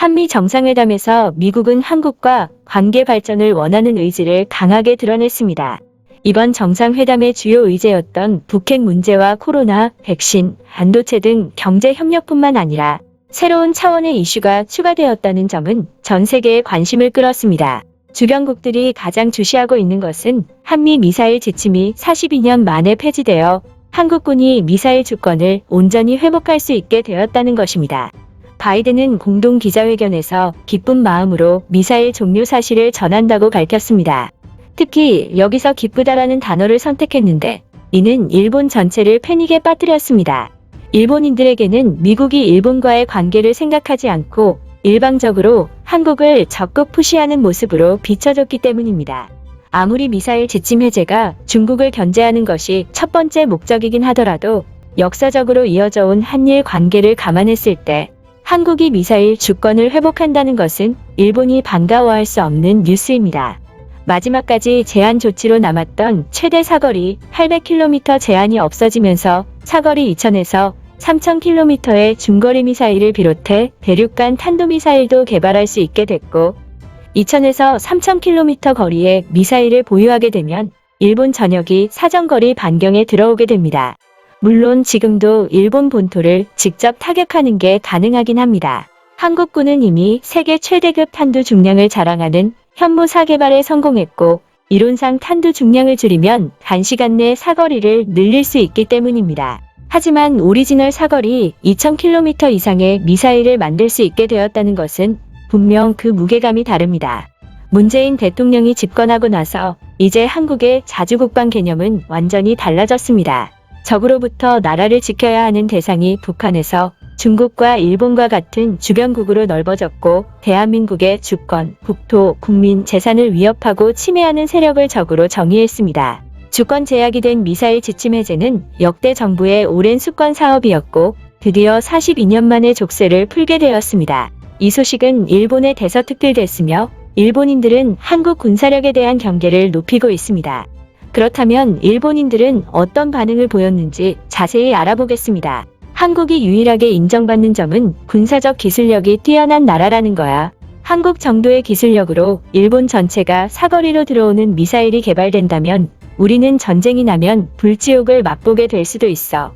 한미 정상회담에서 미국은 한국과 관계 발전을 원하는 의지를 강하게 드러냈습니다. 이번 정상회담의 주요 의제였던 북핵 문제와 코로나, 백신, 반도체 등 경제 협력뿐만 아니라 새로운 차원의 이슈가 추가되었다는 점은 전 세계의 관심을 끌었습니다. 주변국들이 가장 주시하고 있는 것은 한미 미사일 지침이 42년 만에 폐지되어 한국군이 미사일 주권을 온전히 회복할 수 있게 되었다는 것입니다. 바이든은 공동 기자회견에서 기쁜 마음으로 미사일 종료 사실을 전한다고 밝혔습니다. 특히 여기서 기쁘다라는 단어를 선택했는데 이는 일본 전체를 패닉에 빠뜨렸습니다. 일본인들에게는 미국이 일본과의 관계를 생각하지 않고 일방적으로 한국을 적극 푸시하는 모습으로 비춰졌기 때문입니다. 아무리 미사일 지침 해제가 중국을 견제하는 것이 첫 번째 목적이긴 하더라도 역사적으로 이어져 온 한일 관계를 감안했을 때 한국이 미사일 주권을 회복한다는 것은 일본이 반가워할 수 없는 뉴스입니다. 마지막까지 제한 조치로 남았던 최대 사거리 800km 제한이 없어지면서 사거리 2000에서 3000km의 중거리 미사일을 비롯해 대륙간 탄도미사일도 개발할 수 있게 됐고 2000에서 3000km 거리의 미사일을 보유하게 되면 일본 전역이 사정거리 반경에 들어오게 됩니다. 물론 지금도 일본 본토를 직접 타격하는 게 가능하긴 합니다. 한국군은 이미 세계 최대급 탄두 중량을 자랑하는 현무4 개발에 성공했고 이론상 탄두 중량을 줄이면 단시간 내 사거리를 늘릴 수 있기 때문입니다. 하지만 오리지널 사거리 2000km 이상의 미사일을 만들 수 있게 되었다는 것은 분명 그 무게감이 다릅니다. 문재인 대통령이 집권하고 나서 이제 한국의 자주국방 개념은 완전히 달라졌습니다. 적으로부터 나라를 지켜야 하는 대상이 북한에서 중국과 일본과 같은 주변국으로 넓어졌고 대한민국의 주권, 국토, 국민, 재산을 위협하고 침해하는 세력을 적으로 정의했습니다. 주권 제약이 된 미사일 지침 해제는 역대 정부의 오랜 숙권 사업이었고 드디어 42년 만에 족쇄를 풀게 되었습니다. 이 소식은 일본에 대서특필됐으며 일본인들은 한국 군사력에 대한 경계를 높이고 있습니다. 그렇다면 일본인들은 어떤 반응을 보였는지 자세히 알아보겠습니다. 한국이 유일하게 인정받는 점은 군사적 기술력이 뛰어난 나라라는 거야. 한국 정도의 기술력으로 일본 전체가 사거리로 들어오는 미사일이 개발된다면 우리는 전쟁이 나면 불지옥을 맛보게 될 수도 있어.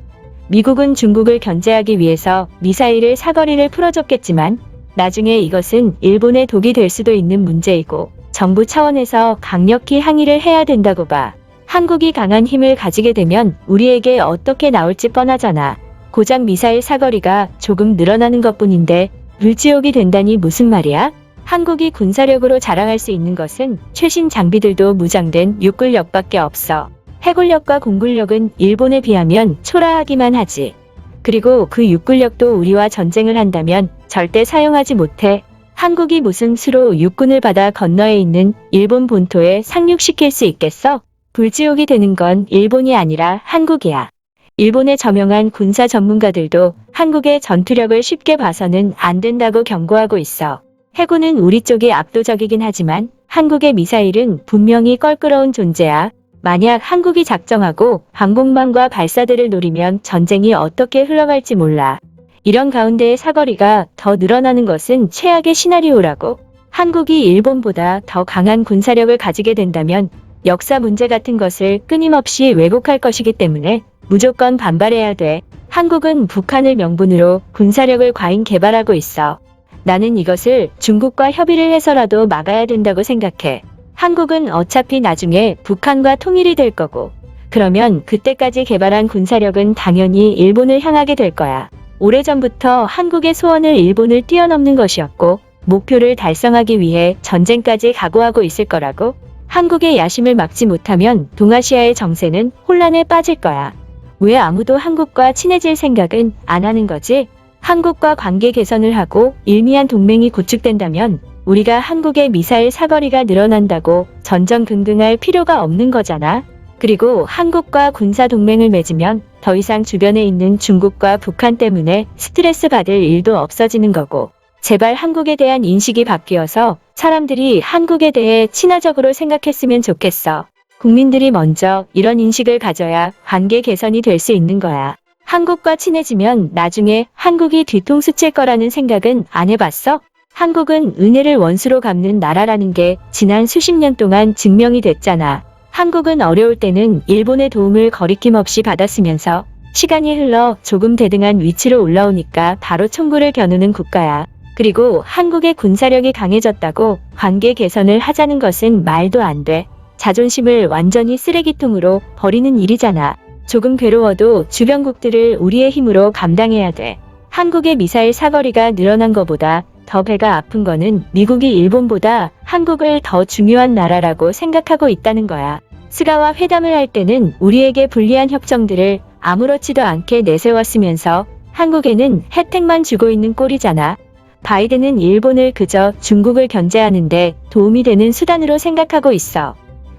미국은 중국을 견제하기 위해서 미사일을 사거리를 풀어줬겠지만 나중에 이것은 일본의 독이 될 수도 있는 문제이고 정부 차원에서 강력히 항의를 해야 된다고 봐. 한국이 강한 힘을 가지게 되면 우리에게 어떻게 나올지 뻔하잖아. 고작 미사일 사거리가 조금 늘어나는 것뿐인데 불지옥이 된다니 무슨 말이야? 한국이 군사력으로 자랑할 수 있는 것은 최신 장비들도 무장된 육군력밖에 없어. 해군력과 공군력은 일본에 비하면 초라하기만 하지. 그리고 그 육군력도 우리와 전쟁을 한다면 절대 사용하지 못해. 한국이 무슨 수로 육군을 받아 건너에 있는 일본 본토에 상륙시킬 수 있겠어? 불지옥이 되는 건 일본이 아니라 한국이야. 일본의 저명한 군사 전문가들도 한국의 전투력을 쉽게 봐서는 안 된다고 경고하고 있어. 해군은 우리 쪽이 압도적이긴 하지만 한국의 미사일은 분명히 껄끄러운 존재야. 만약 한국이 작정하고 방공망과 발사대를 노리면 전쟁이 어떻게 흘러갈지 몰라. 이런 가운데의 사거리가 더 늘어나는 것은 최악의 시나리오라고. 한국이 일본보다 더 강한 군사력을 가지게 된다면 역사 문제 같은 것을 끊임없이 왜곡할 것이기 때문에 무조건 반발해야 돼. 한국은 북한을 명분으로 군사력을 과잉 개발하고 있어. 나는 이것을 중국과 협의를 해서라도 막아야 된다고 생각해. 한국은 어차피 나중에 북한과 통일이 될 거고 그러면 그때까지 개발한 군사력은 당연히 일본을 향하게 될 거야. 오래전부터 한국의 소원을 일본을 뛰어넘는 것이었고 목표를 달성하기 위해 전쟁까지 각오하고 있을 거라고. 한국의 야심을 막지 못하면 동아시아의 정세는 혼란에 빠질 거야. 왜 아무도 한국과 친해질 생각은 안 하는 거지? 한국과 관계 개선을 하고 일미한 동맹이 구축된다면 우리가 한국의 미사일 사거리가 늘어난다고 전전긍긍할 필요가 없는 거잖아. 그리고 한국과 군사 동맹을 맺으면 더 이상 주변에 있는 중국과 북한 때문에 스트레스 받을 일도 없어지는 거고 제발 한국에 대한 인식이 바뀌어서 사람들이 한국에 대해 친화적으로 생각했으면 좋겠어. 국민들이 먼저 이런 인식을 가져야 관계 개선이 될 수 있는 거야. 한국과 친해지면 나중에 한국이 뒤통수 칠 거라는 생각은 안 해봤어? 한국은 은혜를 원수로 갚는 나라라는 게 지난 수십 년 동안 증명이 됐잖아. 한국은 어려울 때는 일본의 도움을 거리낌 없이 받았으면서 시간이 흘러 조금 대등한 위치로 올라오니까 바로 총구를 겨누는 국가야. 그리고 한국의 군사력이 강해졌다고 관계 개선을 하자는 것은 말도 안 돼. 자존심을 완전히 쓰레기통으로 버리는 일이잖아. 조금 괴로워도 주변국들을 우리의 힘으로 감당해야 돼. 한국의 미사일 사거리가 늘어난 것보다 더 배가 아픈 거는 미국이 일본보다 한국을 더 중요한 나라라고 생각하고 있다는 거야. 스가와 회담을 할 때는 우리에게 불리한 협정들을 아무렇지도 않게 내세웠으면서 한국에는 혜택만 주고 있는 꼴이잖아. 바이든은 일본을 그저 중국을 견제하는데 도움이 되는 수단으로 생각하고 있어.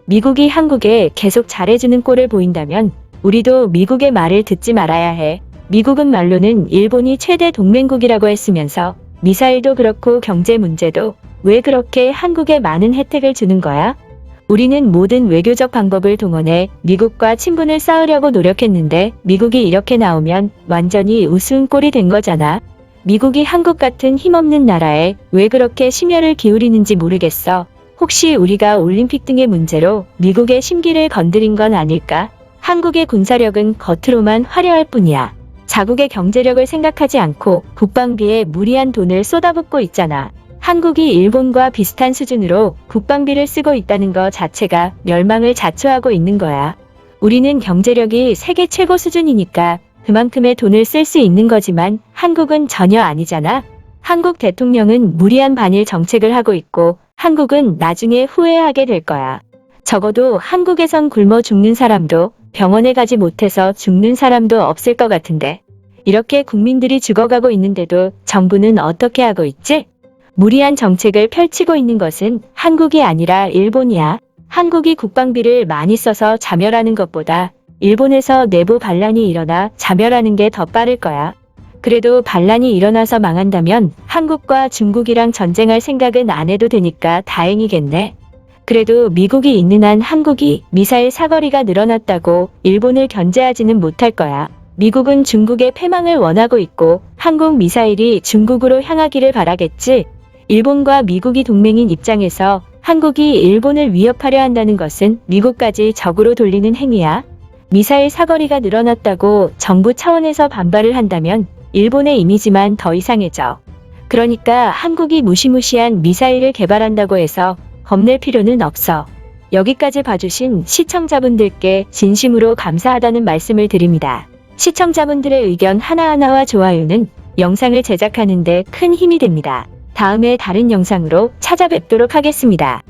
미국이 한국에 계속 잘해주는 꼴을 보인다면 우리도 미국의 말을 듣지 말아야 해. 미국은 말로는 일본이 최대 동맹국이라고 했으면서 미사일도 그렇고 경제 문제도 왜 그렇게 한국에 많은 혜택을 주는 거야? 우리는 모든 외교적 방법을 동원해 미국과 친분을 쌓으려고 노력했는데 미국이 이렇게 나오면 완전히 우스운 꼴이 된 거잖아. 미국이 한국 같은 힘없는 나라에 왜 그렇게 심혈을 기울이는지 모르겠어. 혹시 우리가 올림픽 등의 문제로 미국의 심기를 건드린 건 아닐까? 한국의 군사력은 겉으로만 화려할 뿐이야. 자국의 경제력을 생각하지 않고 국방비에 무리한 돈을 쏟아붓고 있잖아. 한국이 일본과 비슷한 수준으로 국방비를 쓰고 있다는 것 자체가 멸망을 자초하고 있는 거야. 우리는 경제력이 세계 최고 수준이니까 그만큼의 돈을 쓸 수 있는 거지만 한국은 전혀 아니잖아. 한국 대통령은 무리한 반일 정책을 하고 있고 한국은 나중에 후회하게 될 거야. 적어도 한국에선 굶어 죽는 사람도 병원에 가지 못해서 죽는 사람도 없을 것 같은데 이렇게 국민들이 죽어가고 있는데도 정부는 어떻게 하고 있지? 무리한 정책을 펼치고 있는 것은 한국이 아니라 일본이야. 한국이 국방비를 많이 써서 자멸하는 것보다 일본에서 내부 반란이 일어나 자멸하는 게 더 빠를 거야. 그래도 반란이 일어나서 망한다면 한국과 중국이랑 전쟁할 생각은 안 해도 되니까 다행이겠네. 그래도 미국이 있는 한 한국이 미사일 사거리가 늘어났다고 일본을 견제하지는 못할 거야. 미국은 중국의 패망을 원하고 있고 한국 미사일이 중국으로 향하기를 바라겠지. 일본과 미국이 동맹인 입장에서 한국이 일본을 위협하려 한다는 것은 미국까지 적으로 돌리는 행위야. 미사일 사거리가 늘어났다고 정부 차원에서 반발을 한다면 일본의 이미지만 더 이상해져. 그러니까 한국이 무시무시한 미사일을 개발한다고 해서 겁낼 필요는 없어. 여기까지 봐주신 시청자분들께 진심으로 감사하다는 말씀을 드립니다. 시청자분들의 의견 하나하나와 좋아요는 영상을 제작하는 데 큰 힘이 됩니다. 다음에 다른 영상으로 찾아뵙도록 하겠습니다.